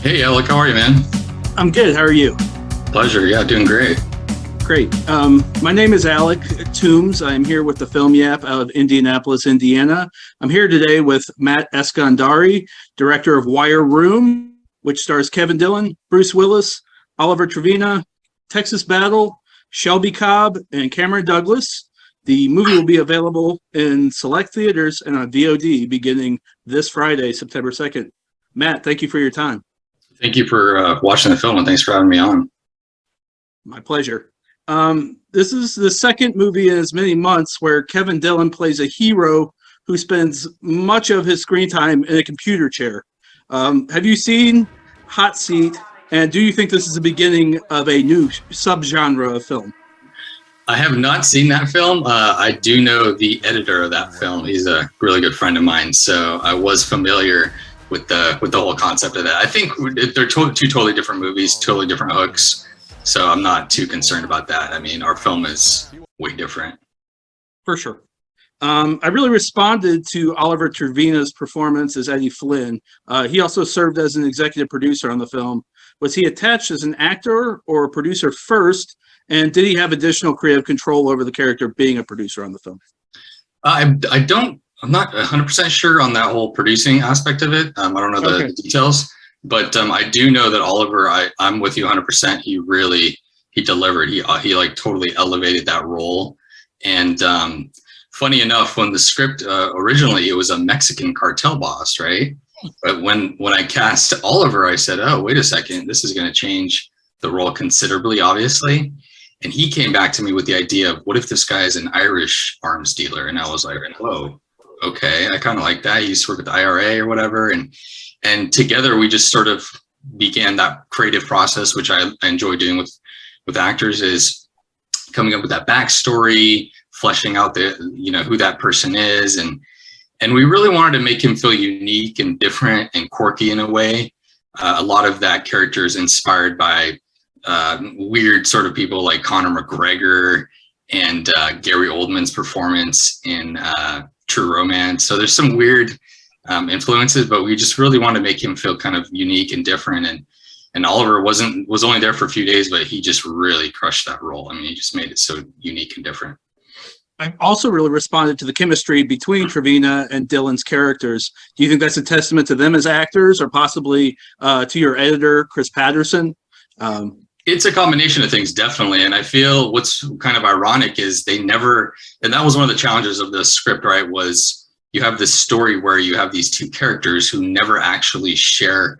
Hey, Alec, how are you, man? I'm good. How are you? Pleasure. Yeah, doing great. Great. My name is Alec Toombs. I'm here with the Film Yap out of Indianapolis, Indiana. I'm here today with Matt Eskandari, director of Wire Room, which stars Kevin Dillon, Bruce Willis, Oliver Trevina, Texas Battle, Shelby Cobb, and Cameron Douglas. The movie will be available in select theaters and on VOD beginning this Friday, September 2nd. Matt, thank you for your time. Thank you for watching the film, and thanks for having me on. My pleasure. This is the second movie in as many months where Kevin Dillon plays a hero who spends much of his screen time in a computer chair. Have you seen Hot Seat, and do you think this is the beginning of a new subgenre of film? I have not seen that film. I do know the editor of that film. He's a really good friend of mine, so I was familiar with the whole concept of that. I think they're two totally different movies, totally different hooks. So I'm not too concerned about that. I mean, our film is way different. For sure. I really responded to Oliver Trevina's performance as Eddie Flynn. He also served as an executive producer on the film. Was he attached as an actor or a producer first? And did he have additional creative control over the character being a producer on the film? I'm not 100% sure on that whole producing aspect of it. I don't know the details. But I do know that Oliver, I'm with you 100%. He delivered. He like totally elevated that role. And funny enough, when the script originally, it was a Mexican cartel boss, right? But when I cast Oliver, I said, oh, wait a second, this is going to change the role considerably, obviously. And he came back to me with the idea of, what if this guy is an Irish arms dealer? And I was like, whoa, okay, I kind of like that. He used to work with the IRA or whatever. And together we just sort of began that creative process, which I enjoy doing with actors, is coming up with that backstory, fleshing out who that person is. And we really wanted to make him feel unique and different and quirky in a way. A lot of that character is inspired by weird sort of people like Conor McGregor and Gary Oldman's performance in True Romance. So there's some weird influences, but we just really want to make him feel kind of unique and different. And Oliver was only there for a few days, but he just really crushed that role. I mean, he just made it so unique and different. I also really responded to the chemistry between Trevina and Dillon's characters. Do you think that's a testament to them as actors, or possibly to your editor, Chris Patterson? It's a combination of things, definitely. And I feel what's kind of ironic is and that was one of the challenges of the script, right, was you have this story where you have these two characters who never actually share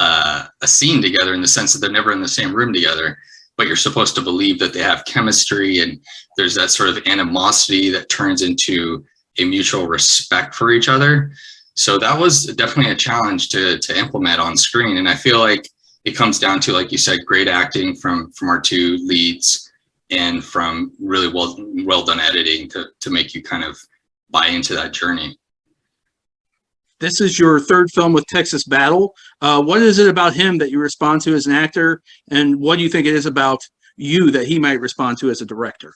a scene together, in the sense that they're never in the same room together, but you're supposed to believe that they have chemistry, and there's that sort of animosity that turns into a mutual respect for each other. So that was definitely a challenge to implement on screen. And I feel like it comes down to, like you said, great acting from our two leads, and from really well done editing to make you kind of buy into that journey. This is your third film with Texas Battle. What is it about him that you respond to as an actor, and what do you think it is about you that he might respond to as a director?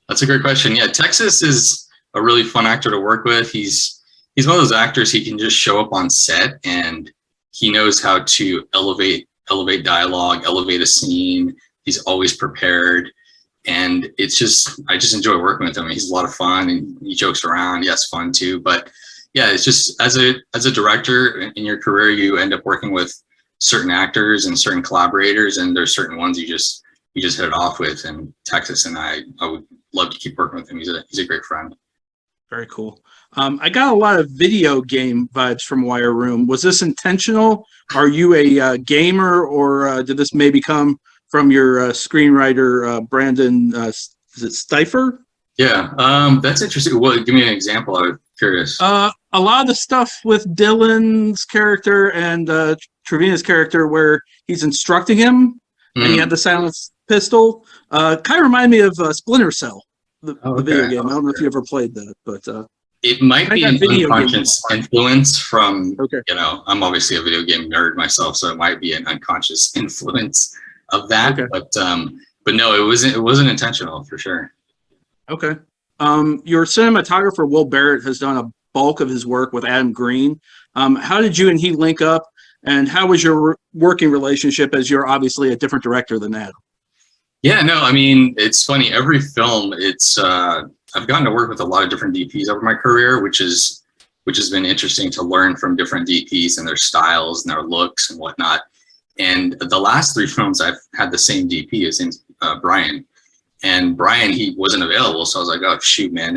That's a great question. Yeah, Texas is a really fun actor to work with. He's one of those actors, he can just show up on set and he knows how to elevate dialogue, elevate a scene. He's always prepared. And I just enjoy working with him. He's a lot of fun, and he jokes around. He has fun too. But yeah, it's just, as a director in your career, you end up working with certain actors and certain collaborators, and there's certain ones you just hit it off with. And Texas and I would love to keep working with him. He's a great friend. Very cool. I got a lot of video game vibes from Wire Room. Was this intentional? Are you a gamer, or did this maybe come from your screenwriter, Brandon, is it Stifer? Yeah, that's interesting. Well, give me an example. I'm curious. A lot of the stuff with Dillon's character and Trevina's character, where he's instructing him, and he had the silenced pistol, kind of remind me of Splinter Cell, the video game. I don't know if you ever played that, but it might be an unconscious influence from, I'm obviously a video game nerd myself, so it might be an unconscious influence of that. But no, it wasn't intentional, for sure. Okay. Your cinematographer, Will Barrett, has done a bulk of his work with Adam Green. How did you and he link up, And how was your working relationship, as you're obviously a different director than Adam? Yeah, no, I mean, it's funny. Every film, I've gotten to work with a lot of different DPs over my career, which has been interesting to learn from different DPs and their styles and their looks and whatnot. And the last 3 films I've had the same DP as Brian. And Brian, he wasn't available, so I was like, oh shoot, man.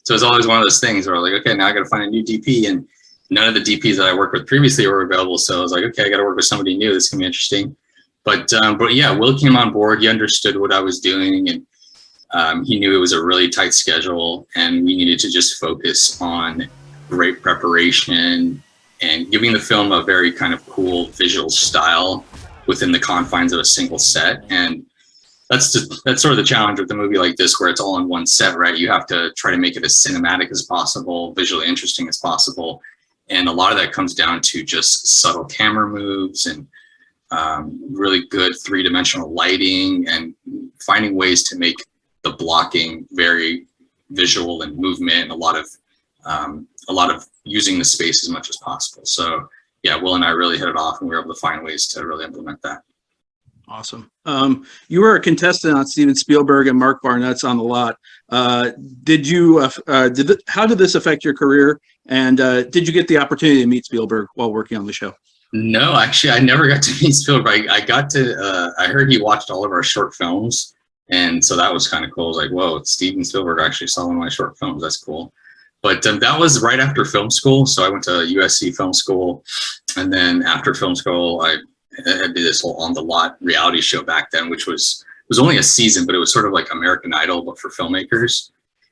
So it's always one of those things where I was like, okay, now I got to find a new DP, and none of the DPs that I worked with previously were available. So I was like, okay, I got to work with somebody new. This can be interesting. But yeah, Will came on board. He understood what I was doing, and he knew it was a really tight schedule, and we needed to just focus on great preparation and giving the film a very kind of cool visual style within the confines of a single set. And that's sort of the challenge with a movie like this, where it's all in one set, right? You have to try to make it as cinematic as possible, visually interesting as possible. And a lot of that comes down to just subtle camera moves and really good 3-dimensional lighting, and finding ways to make the blocking very visual and movement, and a lot of using the space as much as possible. So yeah, Will and I really hit it off, and we were able to find ways to really implement that. Awesome. You were a contestant on Steven Spielberg and Mark Barnett's On the Lot. How did this affect your career? And did you get the opportunity to meet Spielberg while working on the show? No, actually, I never got to meet Spielberg. I heard he watched all of our short films, and so that was kind of cool. I was like, whoa, Steven Spielberg actually saw one of my short films. That's cool. But that was right after film school. So I went to USC film school, and then after film school, I did this whole On the Lot reality show back then, which was only a season, but it was sort of like American Idol, but for filmmakers.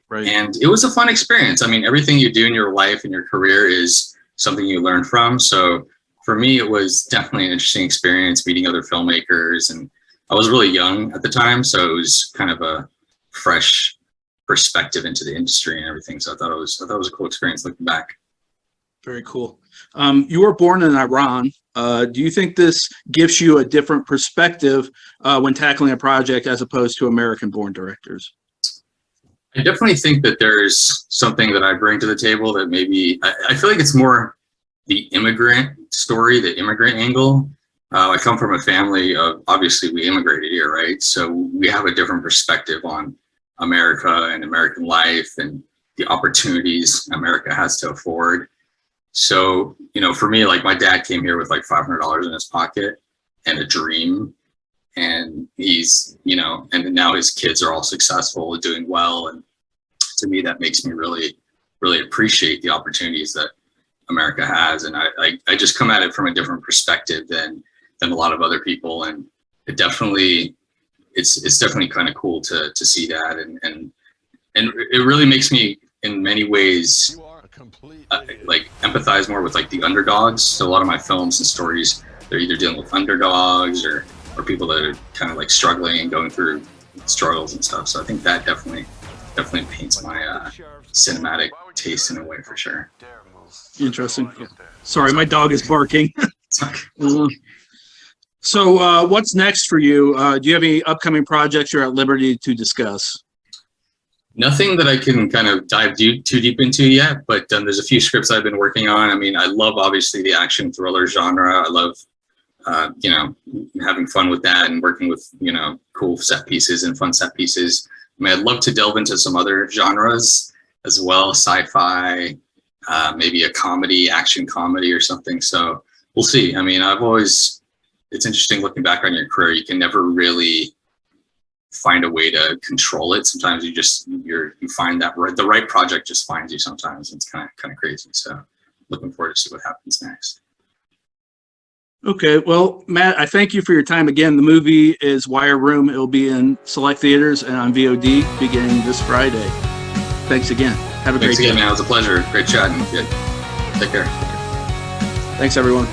Right. And it was a fun experience. I mean, everything you do in your life and your career is something you learn from. So for me, it was definitely an interesting experience meeting other filmmakers. And I was really young at the time, so it was kind of a fresh perspective into the industry and everything. So I thought it was a cool experience looking back. Very cool. You were born in Iran. Do you think this gives you a different perspective when tackling a project as opposed to American-born directors? I definitely think that there's something that I bring to the table that maybe, I feel like it's more the immigrant story, the immigrant angle. I come from a family of, obviously we immigrated here, right? So we have a different perspective on America and American life and the opportunities America has to afford. So, for me, like my dad came here with like $500 in his pocket and a dream, and he's, and now his kids are all successful and doing well. And to me, that makes me really, really appreciate the opportunities that America has. And I just come at it from a different perspective than a lot of other people. And it's definitely kind of cool to see that. And it really makes me, in many ways, like empathize more with like the underdogs. So a lot of my films and stories, they're either dealing with underdogs or people that are kind of like struggling and going through struggles and stuff. So I think that definitely paints my cinematic taste in a way, for sure. Interesting. Sorry, my dog is barking. So what's next for you? Do you have any upcoming projects you're at liberty to discuss? Nothing that I can kind of dive too deep into yet, but there's a few scripts I've been working on. I mean, I love obviously the action thriller genre. I love, having fun with that and working with, cool set pieces and fun set pieces. I mean, I'd love to delve into some other genres as well, sci-fi, maybe a comedy, action comedy or something. So we'll see. I mean, it's interesting looking back on your career. You can never really find a way to control it. Sometimes you find that the right project just finds you sometimes. It's kind of crazy. So looking forward to see what happens next. Okay. Well, Matt, I thank you for your time again. The movie is Wire Room. It will be in select theaters and on VOD beginning this Friday. Thanks again. Have a great day. Thanks again, man. It was a pleasure. Great chatting. Good. Take care. Thanks, everyone.